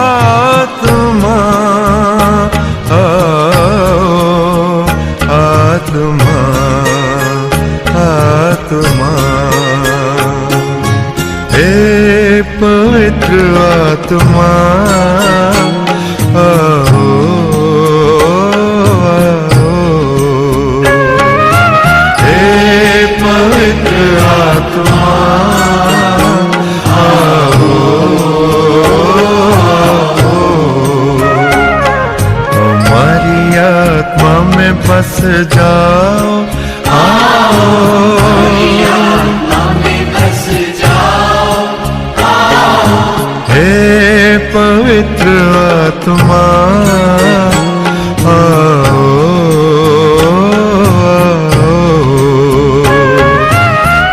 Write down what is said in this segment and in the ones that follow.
आत्मा आत्मा आत्मा हे पवित्र आत्मा बस जाओ आओ में बस जाओ आओ हे पवित्र आत्मा आओ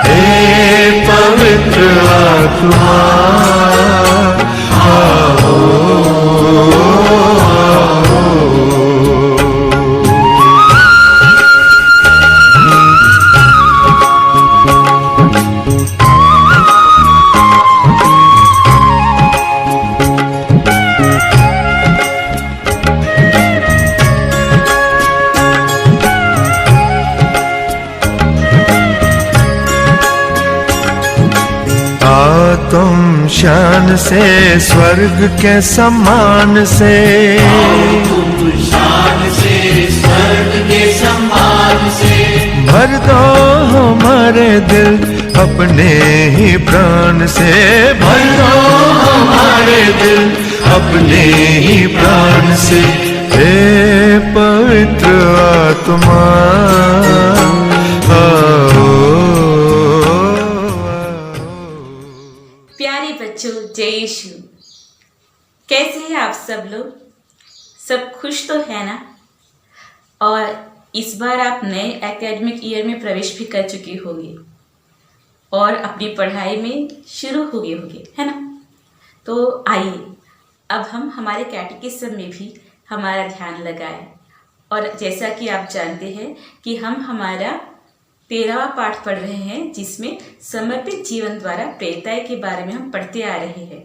हे पवित्र आत्मा तुम शान से स्वर्ग के समान से तुम शान से स्वर्ग के समान से भर दो हमारे दिल अपने ही प्राण से भर दो हमारे दिल अपने ही प्राण से हे पवित्र आत्मा जय यीशु। कैसे हैं आप सब लोग? सब खुश तो है ना? और इस बार आप नए एकेडमिक ईयर में प्रवेश भी कर चुके होंगे और अपनी पढ़ाई में शुरू हो गए होंगे, है ना? तो आइए अब हम हमारे कैटेकिज्म में भी हमारा ध्यान लगाएं। और जैसा कि आप जानते हैं कि हम हमारा 13वां पाठ पढ़ रहे हैं, जिसमें समर्पित जीवन द्वारा प्रेरिताई के बारे में हम पढ़ते आ रहे हैं,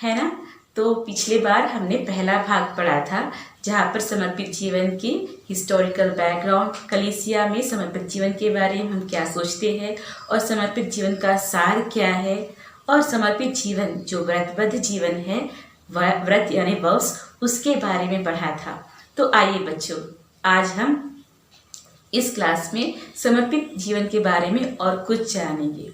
है ना? तो पिछले बार हमने पहला भाग पढ़ा था, जहाँ पर समर्पित जीवन के हिस्टोरिकल बैकग्राउंड, कलीसिया में समर्पित जीवन के बारे में हम क्या सोचते हैं और समर्पित जीवन का सार क्या है, और समर्पित जीवन जो व्रतबद्ध जीवन है, व्रत यानी वॉव्स, उसके बारे में पढ़ा था। तो आइए बच्चों, आज हम इस क्लास में समर्पित जीवन के बारे में और कुछ जानेंगे।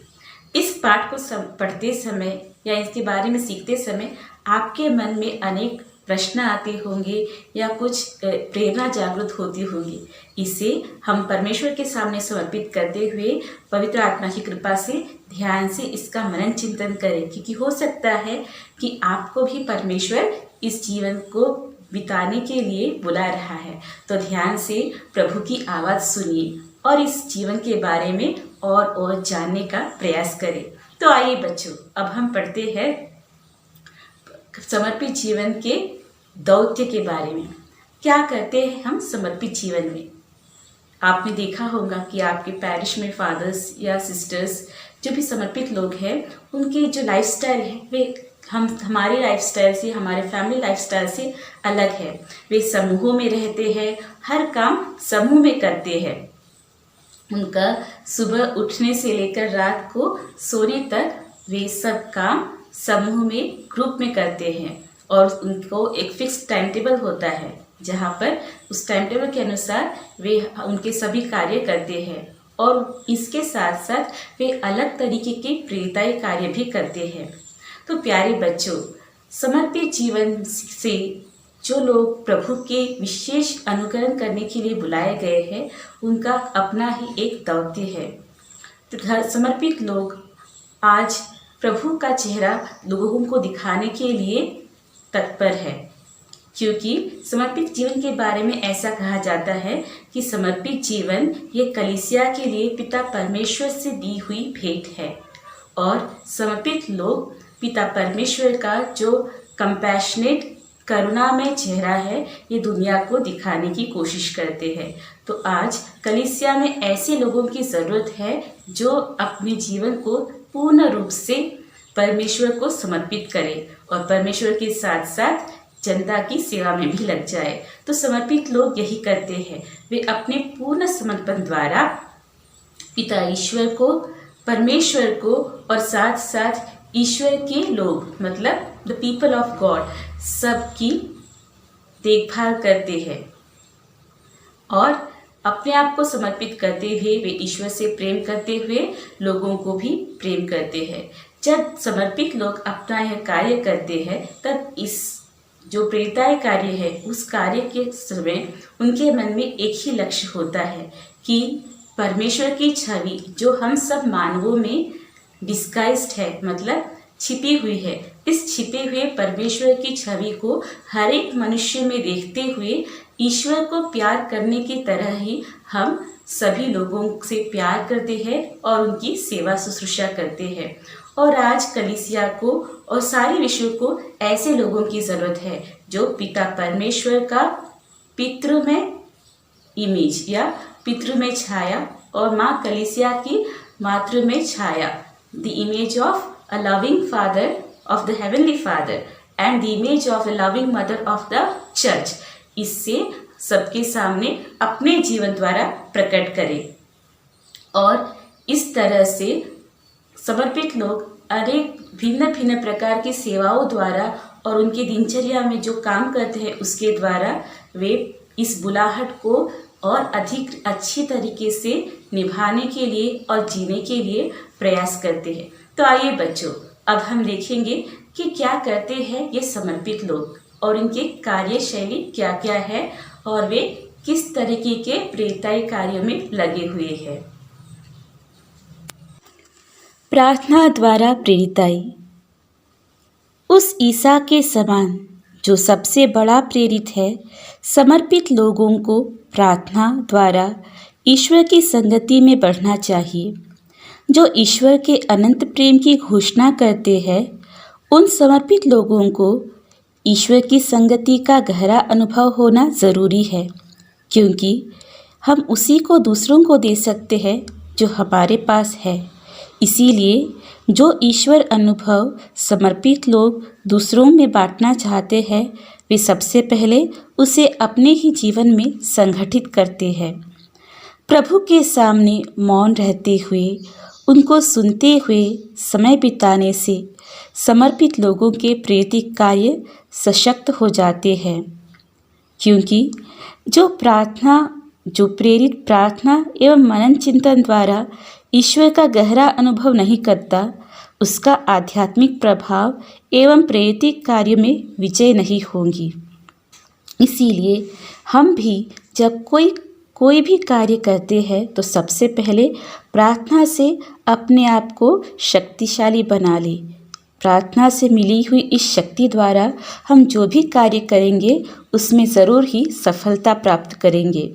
इस पाठ को पढ़ते समय या इसके बारे में सीखते समय आपके मन में अनेक प्रश्न आते होंगे या कुछ प्रेरणा जागृत होती होगी। इसे हम परमेश्वर के सामने समर्पित करते हुए पवित्र आत्मा की कृपा से ध्यान से इसका मनन चिंतन करें, क्योंकि हो सकता है कि आपको भी परमेश्वर इस जीवन को बिताने के लिए बुला रहा है। तो ध्यान से प्रभु की आवाज़ सुनिए और इस जीवन के बारे में और जानने का प्रयास करें। तो आइए बच्चों, अब हम पढ़ते हैं समर्पित जीवन के दौत्य के बारे में। क्या करते हैं हम समर्पित जीवन में? आपने देखा होगा कि आपके पैरिश में फादर्स या सिस्टर्स जो भी समर्पित लोग हैं, उनकी जो लाइफस्टाइल है वे हमारे लाइफस्टाइल से, हमारे फैमिली लाइफस्टाइल से अलग है। वे समूहों में रहते हैं, हर काम समूह में करते हैं। उनका सुबह उठने से लेकर रात को सोने तक वे सब काम समूह में, ग्रुप में करते हैं, और उनको एक फिक्स टाइम टेबल होता है, जहाँ पर उस टाइम टेबल के अनुसार वे उनके सभी कार्य करते हैं। और इसके साथ साथ वे अलग तरीके के प्रेरिताई कार्य भी करते हैं। तो प्यारे बच्चों, समर्पित जीवन से जो लोग प्रभु के विशेष अनुकरण करने के लिए बुलाए गए हैं, उनका अपना ही एक दौत्य है। तो समर्पित लोग आज प्रभु का चेहरा लोगों को दिखाने के लिए तत्पर है, क्योंकि समर्पित जीवन के बारे में ऐसा कहा जाता है कि समर्पित जीवन ये कलीसिया के लिए पिता परमेश्वर से दी हुई भेंट है। और समर्पित लोग पिता परमेश्वर का जो कंपैशनेट, करुणामय चेहरा है, ये दुनिया को दिखाने की कोशिश करते हैं। तो आज कलीसिया में ऐसे लोगों की ज़रूरत है जो अपने जीवन को पूर्ण रूप से परमेश्वर को समर्पित करे और परमेश्वर के साथ साथ जनता की सेवा में भी लग जाए। तो समर्पित लोग यही करते हैं, वे अपने पूर्ण समर्पण द्वारा पिता ईश्वर को, परमेश्वर को और साथ साथ ईश्वर के लोग मतलब द पीपल ऑफ गॉड सबकी देखभाल करते हैं और अपने आप को समर्पित करते हुए वे ईश्वर से प्रेम करते हुए लोगों को भी प्रेम करते हैं। जब समर्पित लोग अपना यह कार्य करते हैं तब इस जो प्रेरिताय कार्य है उस कार्य के समय उनके मन में एक ही लक्ष्य होता है कि परमेश्वर की छवि जो हम सब मानवों में डिस्गाइज्ड है मतलब छिपी हुई है, इस छिपे हुए परमेश्वर की छवि को हर एक मनुष्य में देखते हुए ईश्वर को प्यार करने की तरह ही हम सभी लोगों से प्यार करते हैं और उनकी सेवा शुश्रूषा करते हैं। और आज कलीसिया को और सारे विश्व को ऐसे लोगों की ज़रूरत है जो पिता परमेश्वर का पितृमय इमेज या पितृमय छाया और माँ कलीसिया की मातृमय छाया, the image of a loving father of the heavenly father and the image of a loving mother of the church, इससे सबके सामने अपने जीवन द्वारा प्रकट करें। और इस तरह से समर्पित लोग अनेक भिन्न भिन्न प्रकार की सेवाओं द्वारा और उनके दिनचर्या में जो काम करते हैं उसके द्वारा वे इस बुलाहट को और अधिक अच्छी तरीके से निभाने के लिए और जीने के लिए प्रयास करते हैं। तो आइए बच्चों, अब हम देखेंगे कि क्या करते हैं ये समर्पित लोग और इनके कार्यशैली क्या क्या है और वे किस तरीके के प्रेरिताई कार्य में लगे हुए हैं। प्रार्थना द्वारा प्रेरिताई। उस ईसा के समान जो सबसे बड़ा प्रेरित है, समर्पित लोगों को प्रार्थना द्वारा ईश्वर की संगति में बढ़ना चाहिए। जो ईश्वर के अनंत प्रेम की घोषणा करते हैं, उन समर्पित लोगों को ईश्वर की संगति का गहरा अनुभव होना ज़रूरी है, क्योंकि हम उसी को दूसरों को दे सकते हैं जो हमारे पास है। इसीलिए जो ईश्वर अनुभव समर्पित लोग दूसरों में बांटना चाहते हैं, वे सबसे पहले उसे अपने ही जीवन में संगठित करते हैं। प्रभु के सामने मौन रहते हुए, उनको सुनते हुए समय बिताने से समर्पित लोगों के प्रेरित कार्य सशक्त हो जाते हैं, क्योंकि जो प्रेरित प्रार्थना एवं मनन चिंतन द्वारा ईश्वर का गहरा अनुभव नहीं करता, उसका आध्यात्मिक प्रभाव एवं प्रेरित कार्य में विजय नहीं होंगी। इसीलिए हम भी जब कोई भी कार्य करते हैं तो सबसे पहले प्रार्थना से अपने आप को शक्तिशाली बना ले। प्रार्थना से मिली हुई इस शक्ति द्वारा हम जो भी कार्य करेंगे उसमें ज़रूर ही सफलता प्राप्त करेंगे।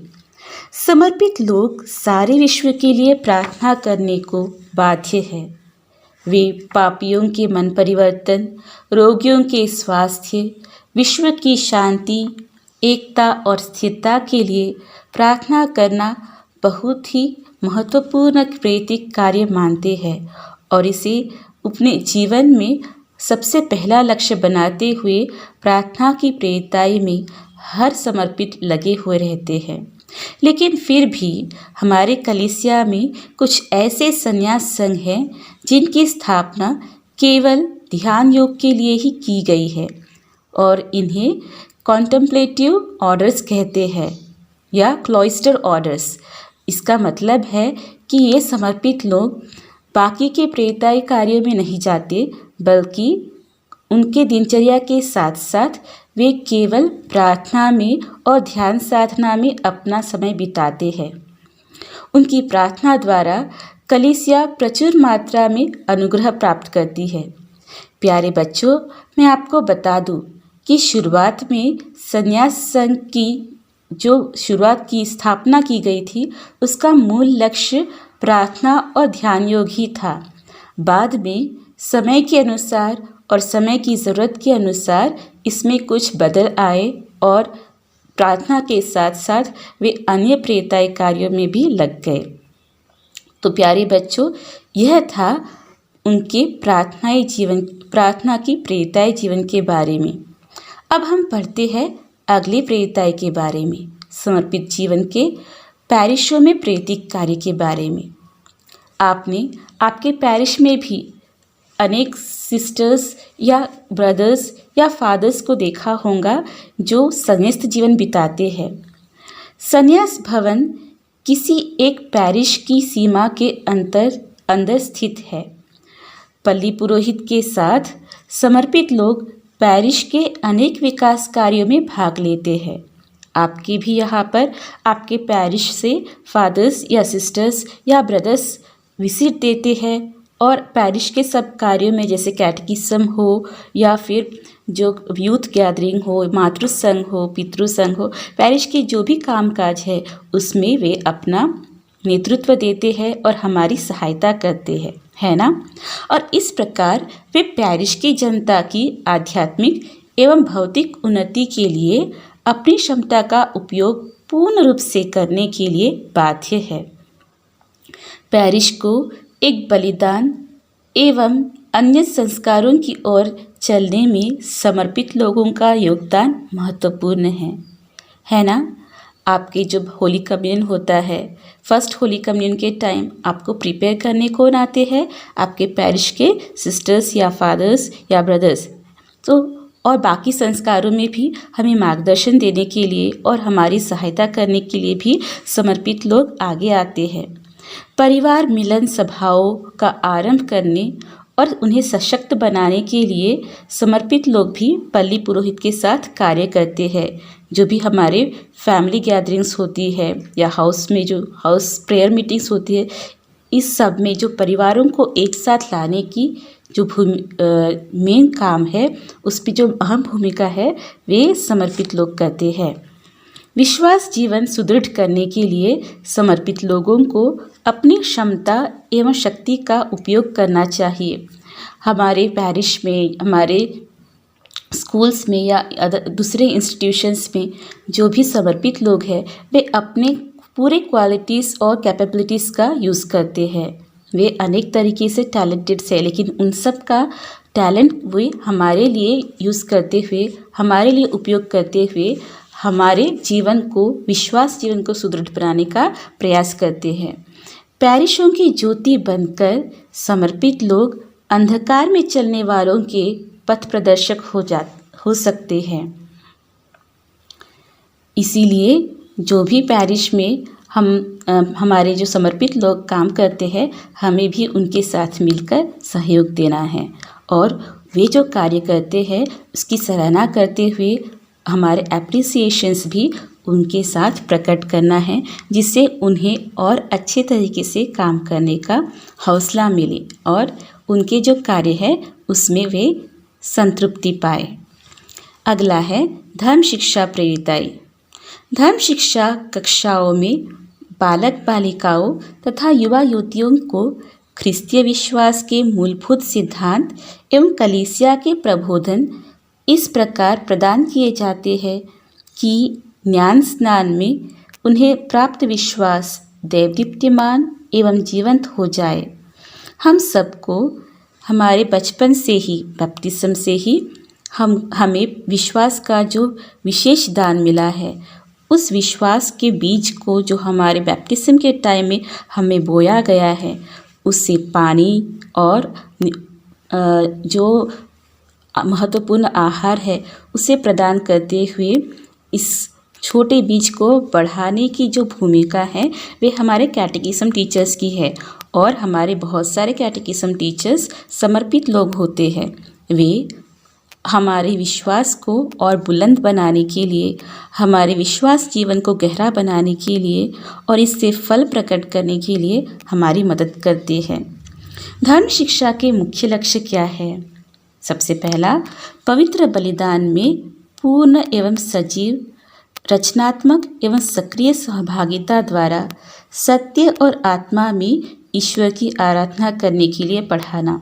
समर्पित लोग सारे विश्व के लिए प्रार्थना करने को बाध्य है। वे पापियों के मन परिवर्तन, रोगियों के स्वास्थ्य, विश्व की शांति, एकता और स्थिरता के लिए प्रार्थना करना बहुत ही महत्वपूर्ण प्रेरित कार्य मानते हैं और इसे अपने जीवन में सबसे पहला लक्ष्य बनाते हुए प्रार्थना की प्रेरिताई में हर समर्पित लगे हुए रहते हैं। लेकिन फिर भी हमारे कलीसिया में कुछ ऐसे संन्यास संघ हैं जिनकी स्थापना केवल ध्यान योग के लिए ही की गई है और इन्हें कॉन्टेम्पलेटिव ऑर्डर्स कहते हैं या क्लॉइस्टर ऑर्डर्स। इसका मतलब है कि ये समर्पित लोग बाकी के प्रेरिताई कार्यों में नहीं जाते, बल्कि उनके दिनचर्या के साथ साथ वे केवल प्रार्थना में और ध्यान साधना में अपना समय बिताते हैं। उनकी प्रार्थना द्वारा कलीसिया प्रचुर मात्रा में अनुग्रह प्राप्त करती है। प्यारे बच्चों, मैं आपको बता दूं कि शुरुआत में संन्यास संघ की जो शुरुआत की स्थापना की गई थी, उसका मूल लक्ष्य प्रार्थना और ध्यान योग ही था। बाद में समय के अनुसार और समय की ज़रूरत के अनुसार इसमें कुछ बदल आए और प्रार्थना के साथ साथ वे अन्य प्रेरिताई कार्यों में भी लग गए। तो प्यारे बच्चों, यह था उनके प्रार्थना की प्रेरिताई जीवन के बारे में। अब हम पढ़ते हैं अगले प्रेरिताई के बारे में, समर्पित जीवन के पैरिशों में प्रेरित कार्य के बारे में। आपने आपके पैरिश में भी अनेक सिस्टर्स या ब्रदर्स या फादर्स को देखा होगा जो संन्यास्त जीवन बिताते हैं। संन्यास भवन किसी एक पैरिश की सीमा के अंदर स्थित है। पल्ली पुरोहित के साथ समर्पित लोग पैरिश के अनेक विकास कार्यों में भाग लेते हैं। आपके भी यहाँ पर आपके पैरिश से फादर्स या सिस्टर्स या ब्रदर्स विजिट देते हैं और पैरिश के सब कार्यों में, जैसे कैटेकिज्म हो या फिर जो यूथ गैदरिंग हो, मातृ संघ हो, पितृ संघ हो, पैरिश के जो भी कामकाज है उसमें वे अपना नेतृत्व देते हैं और हमारी सहायता करते हैं, है ना। और इस प्रकार वे पैरिश की जनता की आध्यात्मिक एवं भौतिक उन्नति के लिए अपनी क्षमता का उपयोग पूर्ण रूप से करने के लिए बाध्य है। पैरिश को एक बलिदान एवं अन्य संस्कारों की ओर चलने में समर्पित लोगों का योगदान महत्वपूर्ण है ना। आपके जब होली कम्युनियन होता है, फर्स्ट होली कम्युनियन के टाइम आपको प्रिपेयर करने कौन आते हैं? आपके पैरिश के सिस्टर्स या फादर्स या ब्रदर्स। तो और बाकी संस्कारों में भी हमें मार्गदर्शन देने के लिए और हमारी सहायता करने के लिए भी समर्पित लोग आगे आते हैं। परिवार मिलन सभाओं का आरंभ करने और उन्हें सशक्त बनाने के लिए समर्पित लोग भी पल्ली पुरोहित के साथ कार्य करते हैं। जो भी हमारे फैमिली गैदरिंग्स होती है या हाउस में जो हाउस प्रेयर मीटिंग्स होती है, इस सब में जो परिवारों को एक साथ लाने की जो मेन काम है, उस पर जो अहम भूमिका है वे समर्पित लोग करते हैं। विश्वास जीवन सुदृढ़ करने के लिए समर्पित लोगों को अपनी क्षमता एवं शक्ति का उपयोग करना चाहिए। हमारे पैरिश में, हमारे स्कूल्स में या दूसरे इंस्टीट्यूशंस में जो भी समर्पित लोग हैं वे अपने पूरे क्वालिटीज़ और कैपेबिलिटीज़ का यूज़ करते हैं। वे अनेक तरीके से टैलेंटेड है, लेकिन उन सब का टैलेंट वे हमारे लिए यूज़ करते हुए, हमारे लिए उपयोग करते हुए हमारे जीवन को, विश्वास जीवन को सुदृढ़ बनाने का प्रयास करते हैं। पैरिशों की ज्योति बनकर समर्पित लोग अंधकार में चलने वालों के पथ प्रदर्शक हो सकते हैं। इसीलिए जो भी पैरिश में हमारे जो समर्पित लोग काम करते हैं, हमें भी उनके साथ मिलकर सहयोग देना है और वे जो कार्य करते हैं उसकी सराहना करते हुए हमारे एप्रिसिएशंस भी उनके साथ प्रकट करना है, जिससे उन्हें और अच्छे तरीके से काम करने का हौसला मिले और उनके जो कार्य है उसमें वे संतृप्ति पाए। अगला है धर्म शिक्षा प्रेरिताई। धर्म शिक्षा कक्षाओं में बालक बालिकाओं तथा युवा युवतियों को ख्रिस्तीय विश्वास के मूलभूत सिद्धांत एवं कलीसिया के प्रबोधन इस प्रकार प्रदान किए जाते हैं कि ज्ञान स्नान में उन्हें प्राप्त विश्वास देवदीप्यमान एवं जीवंत हो जाए। हम सबको हमारे बचपन से ही, बपतिस्म से ही हमें विश्वास का जो विशेष दान मिला है, उस विश्वास के बीज को जो हमारे बैप्टिज्म के टाइम में हमें बोया गया है, उससे पानी और जो महत्वपूर्ण आहार है उसे प्रदान करते हुए इस छोटे बीज को बढ़ाने की जो भूमिका है वे हमारे कैटेकिज्म टीचर्स की है। और हमारे बहुत सारे कैटेकिज्म टीचर्स समर्पित लोग होते हैं। वे हमारे विश्वास को और बुलंद बनाने के लिए, हमारे विश्वास जीवन को गहरा बनाने के लिए और इससे फल प्रकट करने के लिए हमारी मदद करते हैं। धर्म शिक्षा के मुख्य लक्ष्य क्या है? सबसे पहला, पवित्र बलिदान में पूर्ण एवं सजीव, रचनात्मक एवं सक्रिय सहभागिता द्वारा सत्य और आत्मा में ईश्वर की आराधना करने के लिए पढ़ाना।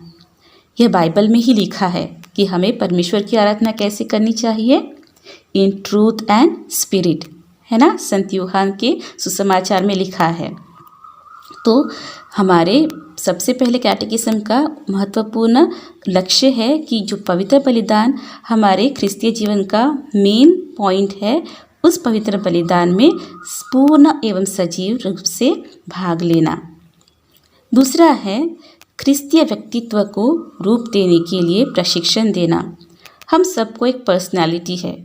यह बाइबल में ही लिखा है कि हमें परमेश्वर की आराधना कैसे करनी चाहिए, इन ट्रूथ एंड स्पिरिट, है ना। संत यूहान के सुसमाचार में लिखा है। तो तो हमारे सबसे पहले कैटेकिज्म का महत्वपूर्ण लक्ष्य है कि जो पवित्र बलिदान हमारे ख्रिस्तीय जीवन का मेन पॉइंट है, उस पवित्र बलिदान में पूर्ण एवं सजीव रूप से भाग लेना। दूसरा है ख्रिस्तीय व्यक्तित्व को रूप देने के लिए प्रशिक्षण देना। हम सबको एक पर्सनालिटी है,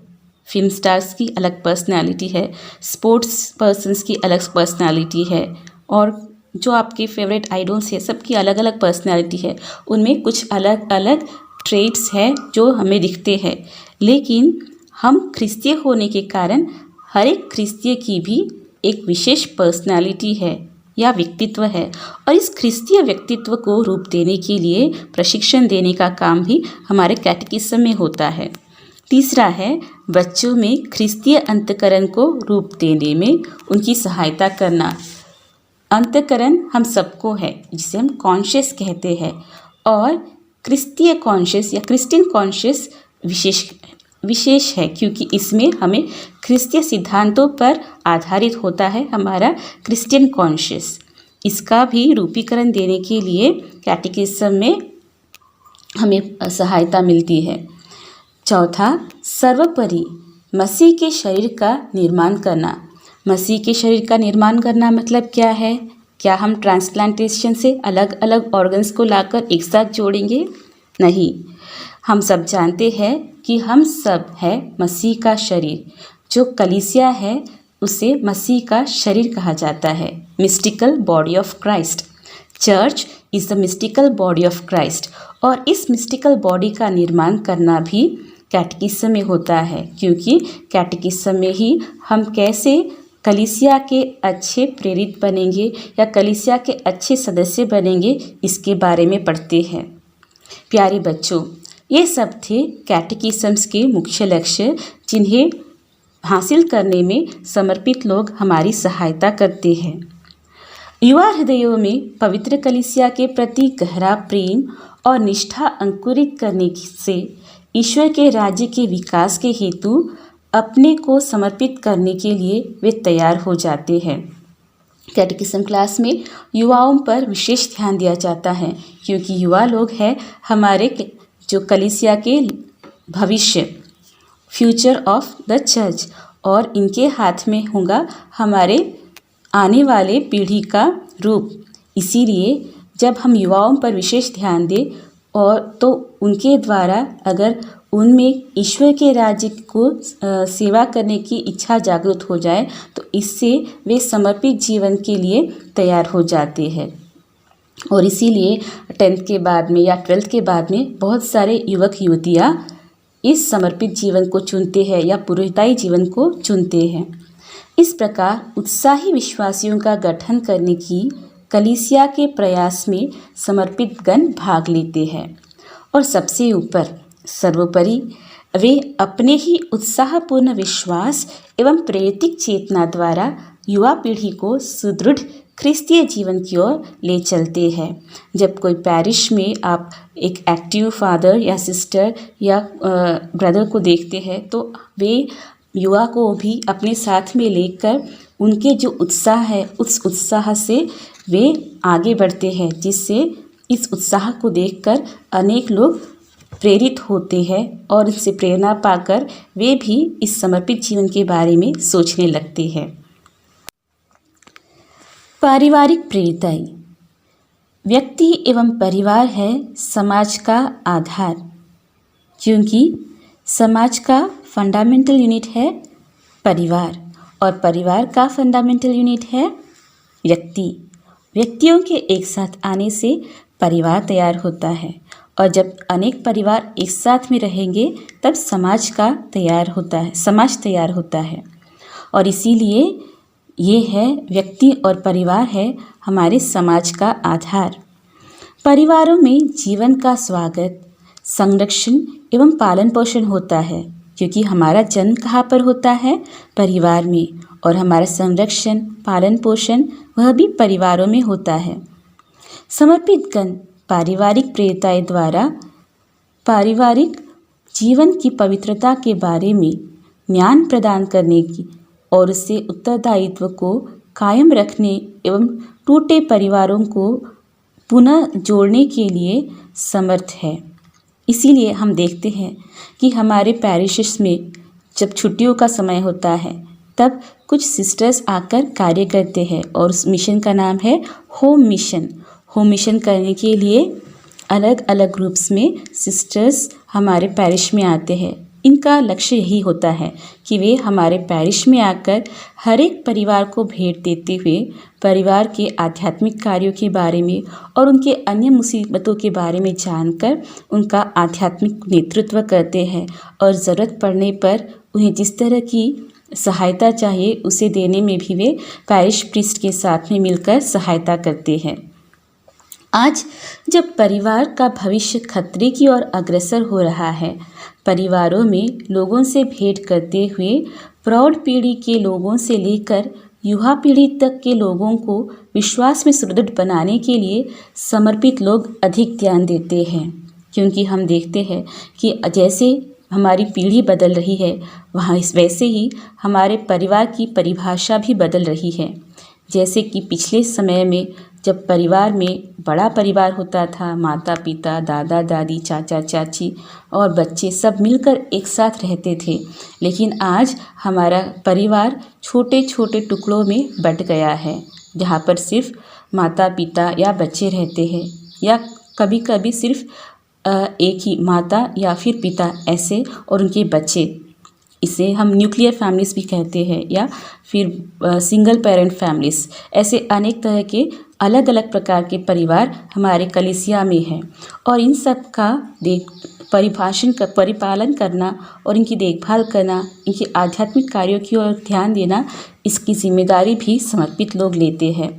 फिल्म स्टार्स की अलग पर्सनालिटी है, स्पोर्ट्स पर्सन्स की अलग पर्सनालिटी है, और जो आपके फेवरेट आइडल्स है सबकी अलग अलग पर्सनालिटी है। उनमें कुछ अलग अलग ट्रेट्स हैं जो हमें दिखते हैं, लेकिन हम ख्रिस्तीय होने के कारण हर एक ख्रिस्तीय की भी एक विशेष पर्सनालिटी है या व्यक्तित्व है, और इस ख्रिस्तीय व्यक्तित्व को रूप देने के लिए प्रशिक्षण देने का काम भी हमारे कैटेकिज्म में होता है। तीसरा है बच्चों में ख्रिस्तीय अंतःकरण को रूप देने में उनकी सहायता करना। अंतःकरण हम सबको है, जिसे हम कॉन्शियस कहते हैं, और क्रिस्तीय कॉन्शियस या क्रिश्चियन कॉन्शियस विशेष है, क्योंकि इसमें हमें ख्रिस्तीय सिद्धांतों पर आधारित होता है हमारा क्रिश्चियन कॉन्शियस। इसका भी रूपीकरण देने के लिए कैटेकिज्म में हमें सहायता मिलती है। चौथा, सर्वोपरि मसीह के शरीर का निर्माण करना। मसीह के शरीर का निर्माण करना मतलब क्या है? क्या हम ट्रांसप्लांटेशन से अलग अलग ऑर्गन्स को लाकर एक साथ जोड़ेंगे? नहीं, हम सब जानते हैं कि हम सब है मसीह का शरीर। जो कलीसिया है उसे मसीह का शरीर कहा जाता है, mystical body of Christ. Church is the mystical body of Christ, और इस मिस्टिकल बॉडी का निर्माण करना भी कैटेकिज्म में होता है, क्योंकि कैटेकिज्म में ही हम कैसे कलीसिया के अच्छे प्रेरित बनेंगे या कलीसिया के अच्छे सदस्य बनेंगे, इसके बारे में पढ़ते हैं। प्यारे बच्चों, ये सब थे कैटेकिज्म्स के मुख्य लक्ष्य, जिन्हें हासिल करने में समर्पित लोग हमारी सहायता करते हैं। युवा हृदयों में पवित्र कलीसिया के प्रति गहरा प्रेम और निष्ठा अंकुरित करने से ईश्वर के राज्य के विकास के हेतु अपने को समर्पित करने के लिए वे तैयार हो जाते हैं। कैटेकिज्म क्लास में युवाओं पर विशेष ध्यान दिया जाता है, क्योंकि युवा लोग हैं हमारे जो कलीसिया के भविष्य, फ्यूचर ऑफ द चर्च, और इनके हाथ में होगा हमारे आने वाले पीढ़ी का रूप। इसीलिए जब हम युवाओं पर विशेष ध्यान दें और तो उनके द्वारा अगर उनमें ईश्वर के राज्य को सेवा करने की इच्छा जागृत हो जाए, तो इससे वे समर्पित जीवन के लिए तैयार हो जाते हैं। और इसीलिए 10th के बाद में या 12th के बाद में बहुत सारे युवक युवतियाँ इस समर्पित जीवन को चुनते हैं या पुरोहिताई जीवन को चुनते हैं। इस प्रकार उत्साही विश्वासियों का गठन करने की कलीसिया के प्रयास में समर्पित गण भाग लेते हैं, और सबसे ऊपर सर्वोपरि वे अपने ही उत्साहपूर्ण विश्वास एवं प्रेरित चेतना द्वारा युवा पीढ़ी को सुदृढ़ ख्रिस्तीय जीवन की ओर ले चलते हैं। जब कोई पैरिश में आप एक एक्टिव फादर या सिस्टर या ब्रदर को देखते हैं, तो वे युवा को भी अपने साथ में लेकर उनके जो उत्साह है उस उत्साह से वे आगे बढ़ते हैं, जिससे इस उत्साह को देखकर अनेक लोग प्रेरित होते हैं और इससे प्रेरणा पाकर वे भी इस समर्पित जीवन के बारे में सोचने लगते हैं। पारिवारिक प्रेरिताई। व्यक्ति एवं परिवार है समाज का आधार, क्योंकि समाज का फंडामेंटल यूनिट है परिवार, और परिवार का फंडामेंटल यूनिट है व्यक्ति। व्यक्तियों के एक साथ आने से परिवार तैयार होता है, और जब अनेक परिवार एक साथ में रहेंगे तब समाज तैयार होता है। और इसीलिए ये है व्यक्ति और परिवार है हमारे समाज का आधार। परिवारों में जीवन का स्वागत, संरक्षण एवं पालन पोषण होता है, क्योंकि हमारा जन्म कहाँ पर होता है? परिवार में, और हमारा संरक्षण पालन पोषण वह भी परिवारों में होता है। समर्पित गण पारिवारिक प्रेरिताई द्वारा पारिवारिक जीवन की पवित्रता के बारे में ज्ञान प्रदान करने की और उससे उत्तरदायित्व को कायम रखने एवं टूटे परिवारों को पुनः जोड़ने के लिए समर्थ है। इसीलिए हम देखते हैं कि हमारे पैरिशेस में जब छुट्टियों का समय होता है तब कुछ सिस्टर्स आकर कार्य करते हैं और उस मिशन का नाम है होम मिशन। होम मिशन करने के लिए अलग अलग ग्रुप्स में सिस्टर्स हमारे पैरिश में आते हैं। इनका लक्ष्य यही होता है कि वे हमारे पैरिश में आकर हर एक परिवार को भेंट देते हुए परिवार के आध्यात्मिक कार्यों के बारे में और उनके अन्य मुसीबतों के बारे में जानकर उनका आध्यात्मिक नेतृत्व करते हैं और ज़रूरत पड़ने पर उन्हें जिस तरह की सहायता चाहिए उसे देने में भी वे पैरिश प्रीस्ट के साथ में मिलकर सहायता करते हैं। आज जब परिवार का भविष्य खतरे की ओर अग्रसर हो रहा है, परिवारों में लोगों से भेंट करते हुए प्रौढ़ पीढ़ी के लोगों से लेकर युवा पीढ़ी तक के लोगों को विश्वास में सुदृढ़ बनाने के लिए समर्पित लोग अधिक ध्यान देते हैं, क्योंकि हम देखते हैं कि जैसे हमारी पीढ़ी बदल रही है वैसे ही हमारे परिवार की परिभाषा भी बदल रही है। जैसे कि पिछले समय में जब परिवार में बड़ा परिवार होता था, माता पिता, दादा दादी, चाचा चाची और बच्चे सब मिलकर एक साथ रहते थे, लेकिन आज हमारा परिवार छोटे छोटे टुकड़ों में बंट गया है, जहाँ पर सिर्फ माता पिता या बच्चे रहते हैं या कभी कभी सिर्फ एक ही माता या फिर पिता ऐसे और उनके बच्चे। इसे हम न्यूक्लियर फैमिलीज भी कहते हैं या फिर सिंगल पेरेंट फैमिलीज। ऐसे अनेक तरह के अलग अलग प्रकार के परिवार हमारे कलीसिया में हैं और इन सब का परिपालन करना और इनकी देखभाल करना, इनके आध्यात्मिक कार्यों की ओर ध्यान देना, इसकी जिम्मेदारी भी समर्पित लोग लेते हैं।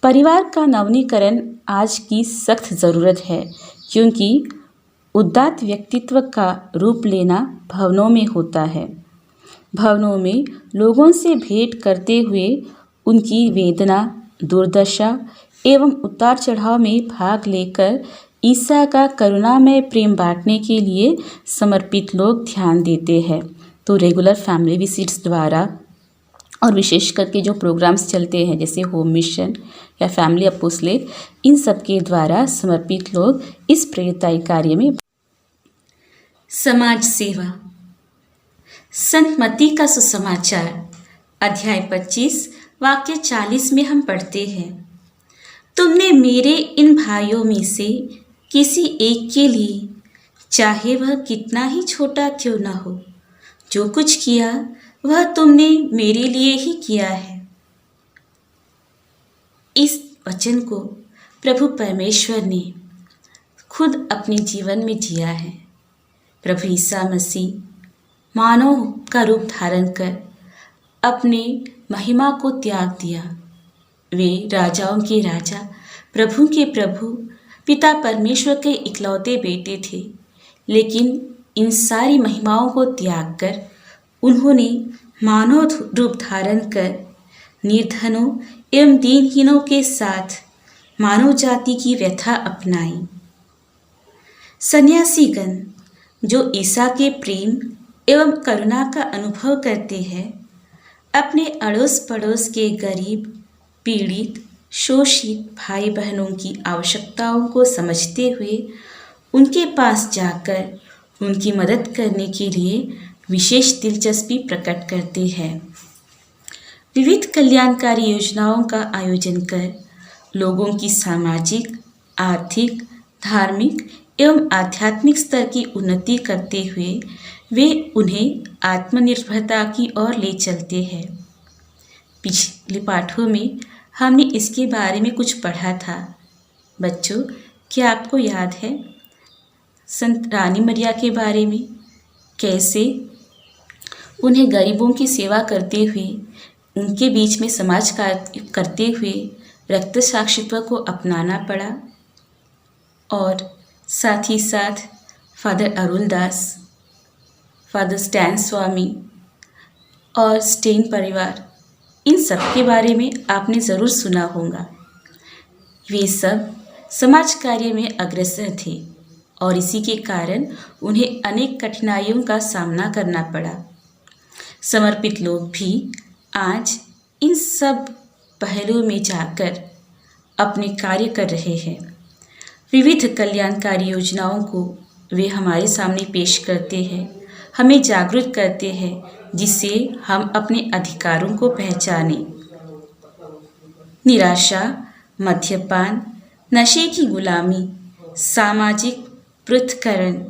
परिवार का नवीनीकरण आज की सख्त ज़रूरत है, क्योंकि उदात्त व्यक्तित्व का रूप लेना भवनों में होता है। भवनों में लोगों से भेंट करते हुए उनकी वेदना, दुर्दशा एवं उतार चढ़ाव में भाग लेकर ईसा का करुणामय प्रेम बांटने के लिए समर्पित लोग ध्यान देते हैं। तो रेगुलर फैमिली विजिट्स द्वारा और विशेष करके जो प्रोग्राम्स चलते हैं जैसे होम मिशन या फैमिली अपोस्टलेट, इन सब के द्वारा समर्पित लोग इस प्रेरिताई कार्य में। समाज सेवा। संत मत्ती का सुसमाचार अध्याय 25 वाक्य 40 में हम पढ़ते हैं, तुमने मेरे इन भाइयों में से किसी एक के लिए, चाहे वह कितना ही छोटा क्यों न हो, जो कुछ किया वह तुमने मेरे लिए ही किया है। इस वचन को प्रभु परमेश्वर ने खुद अपने जीवन में जिया है। प्रभु ईसा मसीह मानव का रूप धारण कर अपने महिमा को त्याग दिया। वे राजाओं के राजा, प्रभु के प्रभु, पिता परमेश्वर के इकलौते बेटे थे, लेकिन इन सारी महिमाओं को त्याग कर उन्होंने मानव रूप धारण कर निर्धनों एवं दीनहीनों के साथ मानव जाति की व्यथा अपनाई। सन्यासीगण जो ईसा के प्रेम एवं करुणा का अनुभव करते हैं, अपने अड़ोस पड़ोस के गरीब, पीड़ित, शोषित भाई बहनों की आवश्यकताओं को समझते हुए उनके पास जाकर उनकी मदद करने के लिए विशेष दिलचस्पी प्रकट करते हैं। विविध कल्याणकारी योजनाओं का आयोजन कर लोगों की सामाजिक, आर्थिक, धार्मिक एवं आध्यात्मिक स्तर की उन्नति करते हुए वे उन्हें आत्मनिर्भरता की ओर ले चलते हैं। पिछले पाठों में हमने इसके बारे में कुछ पढ़ा था। बच्चों, क्या आपको याद है संत रानी मरिया के बारे में, कैसे उन्हें गरीबों की सेवा करते हुए, उनके बीच में समाज कार्य करते हुए रक्त साक्षित्व को अपनाना पड़ा, और साथ ही साथ फादर अरुलदास, फादर स्टैन स्वामी और स्टेन परिवार, इन सब के बारे में आपने ज़रूर सुना होगा। वे सब समाज कार्य में अग्रसर थे और इसी के कारण उन्हें अनेक कठिनाइयों का सामना करना पड़ा। समर्पित लोग भी आज इन सब पहलुओं में जाकर अपने कार्य कर रहे हैं। विविध कल्याणकारी योजनाओं को वे हमारे सामने पेश करते हैं, हमें जागरूक करते हैं, जिससे हम अपने अधिकारों को पहचानें। निराशा, मद्यपान, नशे की गुलामी, सामाजिक पृथक्करण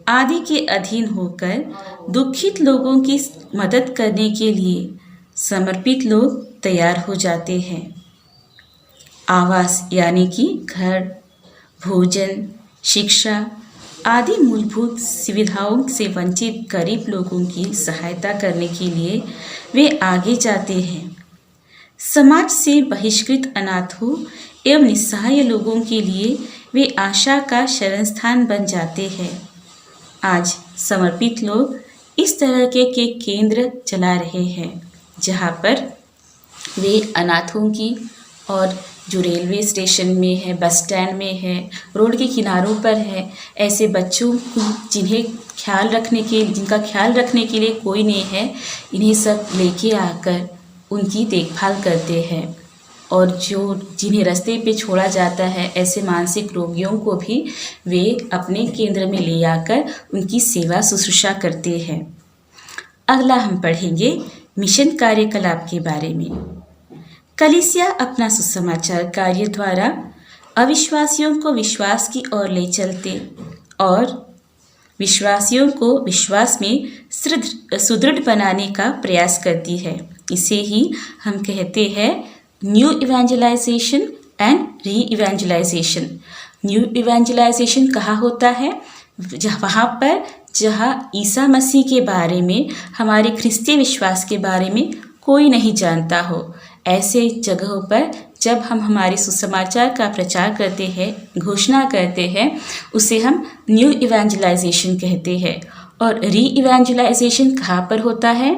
आदि के अधीन होकर दुखित लोगों की मदद करने के लिए समर्पित लोग तैयार हो जाते हैं। आवास यानी कि घर, भोजन, शिक्षा आदि मूलभूत सुविधाओं से वंचित गरीब लोगों की सहायता करने के लिए वे आगे जाते हैं। समाज से बहिष्कृत अनाथों एवं निस्सहाय लोगों के लिए वे आशा का शरण स्थान बन जाते हैं। आज समर्पित लोग इस तरह के केंद्र चला रहे हैं, जहाँ पर वे अनाथों की और जो रेलवे स्टेशन में है, बस स्टैंड में है, रोड के किनारों पर है, ऐसे बच्चों को जिनका ख्याल रखने के लिए कोई नहीं है, इन्हें सब लेके आकर उनकी देखभाल करते हैं। और जिन्हें रास्ते पे छोड़ा जाता है, ऐसे मानसिक रोगियों को भी वे अपने केंद्र में ले आकर उनकी सेवा शुश्रूषा करते हैं। अगला हम पढ़ेंगे मिशन कार्यकलाप के बारे में। कलीसिया अपना सुसमाचार कार्य द्वारा अविश्वासियों को विश्वास की ओर ले चलते और विश्वासियों को विश्वास में सुदृढ़ बनाने का प्रयास करती है। इसे ही हम कहते हैं न्यू इवेंजलाइजेशन एंड री इवेंजलाइजेशन। न्यू इवेंजलाइजेशन कहाँ होता है? वहाँ पर जहाँ ईसा मसीह के बारे में, हमारे ख्रिस्तीय विश्वास के बारे में कोई नहीं जानता हो, ऐसे जगहों पर जब हम हमारे सुसमाचार का प्रचार करते हैं, घोषणा करते हैं, उसे हम न्यू इवेंजलाइजेशन कहते हैं। और री इवेंजलाइजेशन कहाँ पर होता है?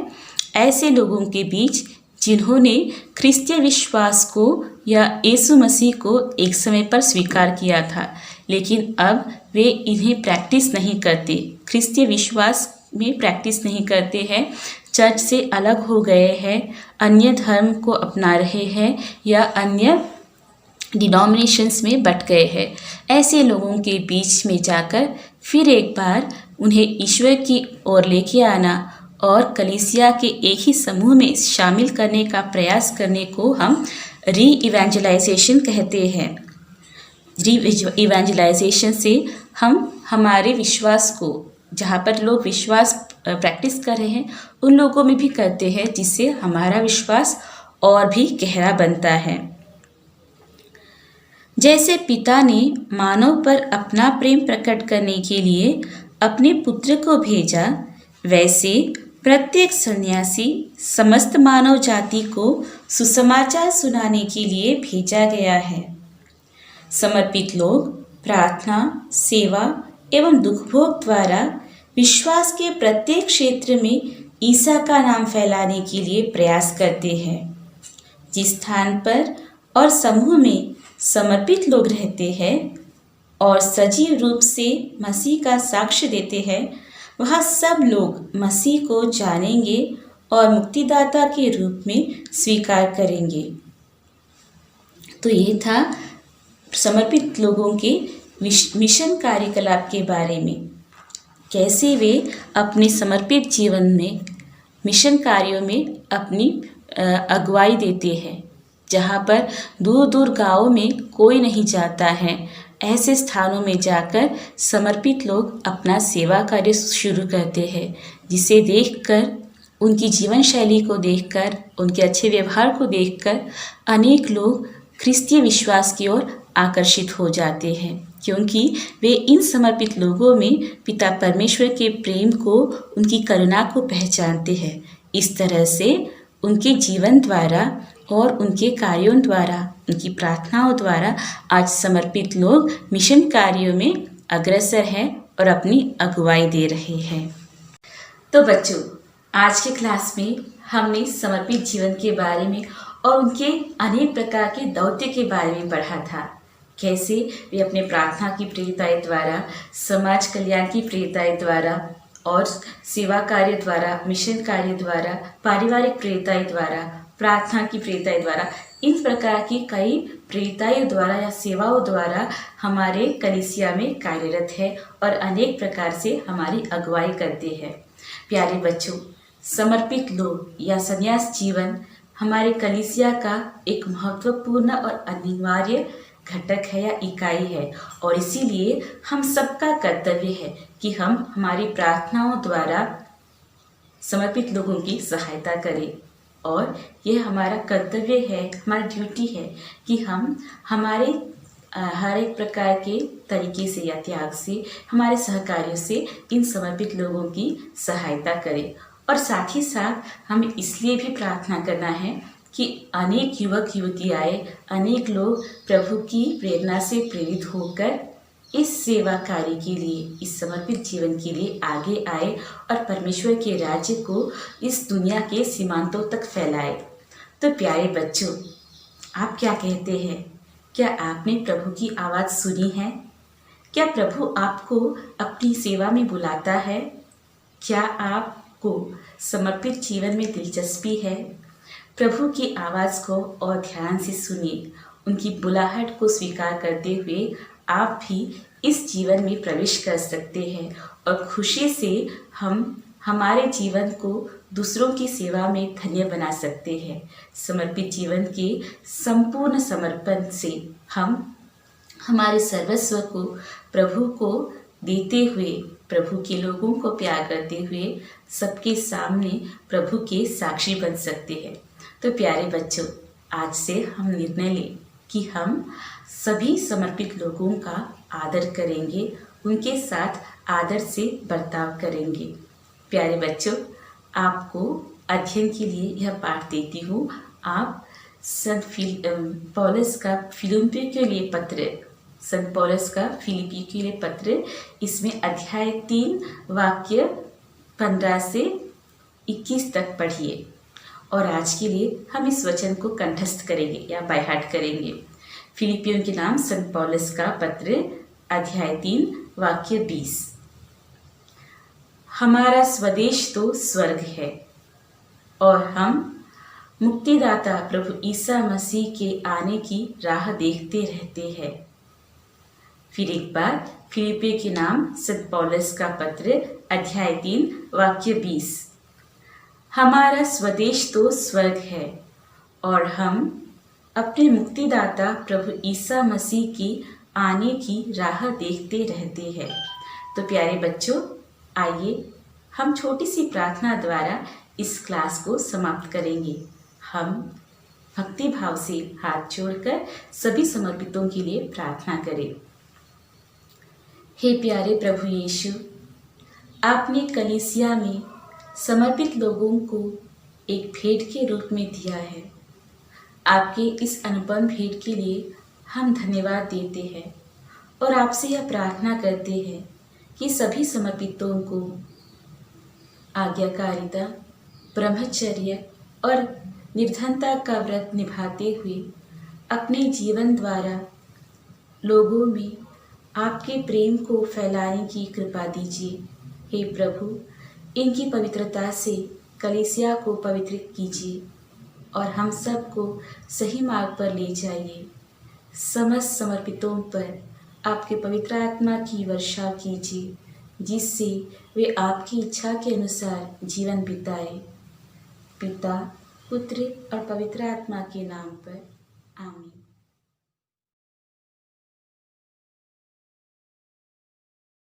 ऐसे लोगों के बीच जिन्होंने ख्रिस्तीय विश्वास को या यीशु मसीह को एक समय पर स्वीकार किया था, लेकिन अब वे इन्हें प्रैक्टिस नहीं करते, ख्रिस्तीय विश्वास में प्रैक्टिस नहीं करते हैं, चर्च से अलग हो गए हैं, अन्य धर्म को अपना रहे हैं या अन्य डिनोमिनेशंस में बट गए हैं। ऐसे लोगों के बीच में जाकर फिर एक बार उन्हें ईश्वर की ओर लेके आना और कलीसिया के एक ही समूह में शामिल करने का प्रयास करने को हम री इवेंजलाइजेशन कहते हैं। री इवेंजलाइजेशन से हम हमारे विश्वास को, जहाँ पर लोग विश्वास प्रैक्टिस कर रहे हैं, उन लोगों में भी करते हैं, जिससे हमारा विश्वास और भी गहरा बनता है। जैसे पिता ने मानव पर अपना प्रेम प्रकट करने के लिए अपने पुत्र को भेजा, वैसे प्रत्येक सन्यासी समस्त मानव जाति को सुसमाचार सुनाने के लिए भेजा गया है। समर्पित लोग प्रार्थना, सेवा एवं दुखभोग द्वारा विश्वास के प्रत्येक क्षेत्र में ईसा का नाम फैलाने के लिए प्रयास करते हैं। जिस स्थान पर और समूह में समर्पित लोग रहते हैं और सजीव रूप से मसीह का साक्ष्य देते हैं, वहाँ सब लोग मसीह को जानेंगे और मुक्तिदाता के रूप में स्वीकार करेंगे। तो ये था समर्पित लोगों के मिशन कार्यकलाप के बारे में, कैसे वे अपने समर्पित जीवन में मिशन कार्यों में अपनी अगुवाई देते हैं। जहाँ पर दूर दूर गाँवों में कोई नहीं जाता है, ऐसे स्थानों में जाकर समर्पित लोग अपना सेवा कार्य शुरू करते हैं, जिसे देखकर, उनकी जीवन शैली को देखकर, उनके अच्छे व्यवहार को देखकर अनेक लोग ख्रिस्तीय विश्वास की ओर आकर्षित हो जाते हैं, क्योंकि वे इन समर्पित लोगों में पिता परमेश्वर के प्रेम को, उनकी करुणा को पहचानते हैं। इस तरह से उनके जीवन द्वारा और उनके कार्यों द्वारा, उनकी प्रार्थनाओं द्वारा आज समर्पित लोग मिशन कार्यों में अग्रसर हैं और अपनी अगुवाई दे रहे हैं। तो बच्चों, आज के क्लास में हमने समर्पित जीवन के बारे में और उनके अनेक प्रकार के दौत्य के बारे में पढ़ा था। कैसे वे अपने प्रार्थना की प्रेरिताई द्वारा, समाज कल्याण की प्रेरिताई द्वारा और सेवा कार्य द्वारा, मिशन कार्य द्वारा, पारिवारिक प्रेरिताई द्वारा, प्रार्थना की प्रेरिताई द्वारा इन प्रकार की कई प्रेरिताइयों द्वारा या सेवाओं द्वारा हमारे कलीसिया में कार्यरत है और अनेक प्रकार से हमारी अगुवाई करते हैं। प्यारे बच्चों, समर्पित लोग या संन्यास जीवन हमारे कलीसिया का एक महत्वपूर्ण और अनिवार्य घटक है या इकाई है, और इसीलिए हम सबका कर्तव्य है कि हम हमारी प्रार्थनाओं द्वारा समर्पित लोगों की सहायता करें। और यह हमारा कर्तव्य है, हमारी ड्यूटी है कि हम हमारे हर एक प्रकार के तरीके से या त्याग से हमारे सहकारियों से इन समर्पित लोगों की सहायता करें। और साथ ही साथ हमें इसलिए भी प्रार्थना करना है कि अनेक युवक युवतियाँ, अनेक लोग प्रभु की प्रेरणा से प्रेरित होकर इस सेवा कार्य के लिए, इस समर्पित जीवन के लिए आगे आए और परमेश्वर के राज्य को इस दुनिया के सीमांतों तक फैलाए। तो प्यारे बच्चों, आप क्या कहते हैं? क्या आपने प्रभु की आवाज़ सुनी है? क्या प्रभु आपको अपनी सेवा में बुलाता है? क्या आपको समर्पित जीवन में दिलचस्पी है? प्रभु की आवाज़ को और ध्यान से सुनिए। उनकी बुलाहट को स्वीकार करते हुए आप भी इस जीवन में प्रवेश कर सकते हैं और खुशी से हम हमारे जीवन को दूसरों की सेवा में धन्य बना सकते हैं। समर्पित जीवन के संपूर्ण समर्पण से हम हमारे सर्वस्व को प्रभु को देते हुए, प्रभु के लोगों को प्यार करते हुए सबके सामने प्रभु के साक्षी बन सकते हैं। तो प्यारे बच्चों, आज से हम निर्णय लें कि हम सभी समर्पित लोगों का आदर करेंगे, उनके साथ आदर से बर्ताव करेंगे। प्यारे बच्चों, आपको अध्ययन के लिए यह पाठ देती हूँ। आप संत पौलुस का फिलिप्पियों के लिए पत्र, संत पौलुस का फिलिप्पियों के लिए पत्र, इसमें अध्याय 3 वाक्य 15 से 21 तक पढ़िए। और आज के लिए हम इस वचन को कंठस्थ करेंगे या बाय हार्ट करेंगे। फिलिप्पियों के नाम संत पौलुस का पत्र, अध्याय 3 वाक्य 20। हमारा स्वदेश तो स्वर्ग है और हम मुक्तिदाता प्रभु ईसा मसीह के आने की राह देखते रहते हैं। फिर एक बार, फिलिप्पियों के नाम संत पौलुस का पत्र, अध्याय 3 वाक्य 20। हमारा स्वदेश तो स्वर्ग है और हम अपने मुक्तिदाता प्रभु ईसा मसीह की आने की राह देखते रहते हैं। तो प्यारे बच्चों, आइए हम छोटी सी प्रार्थना द्वारा इस क्लास को समाप्त करेंगे। हम भक्ति भाव से हाथ जोड़कर सभी समर्पितों के लिए प्रार्थना करें। हे प्यारे प्रभु यीशु, आपने कलीसिया में समर्पित लोगों को एक भेंट के रूप में दिया है। आपके इस अनुपम भेंट के लिए हम धन्यवाद देते हैं और आपसे यह प्रार्थना करते हैं कि सभी समर्पितों को आज्ञाकारिता, ब्रह्मचर्य और निर्धनता का व्रत निभाते हुए अपने जीवन द्वारा लोगों में आपके प्रेम को फैलाने की कृपा दीजिए। हे प्रभु, इनकी पवित्रता से कलीसिया को पवित्र कीजिए और हम सबको सही मार्ग पर ले जाइए। समस्त समर्पितों पर आपके पवित्र आत्मा की वर्षा कीजिए, जिससे वे आपकी इच्छा के अनुसार जीवन बिताए। पिता, पुत्र और पवित्र आत्मा के नाम पर आमीन।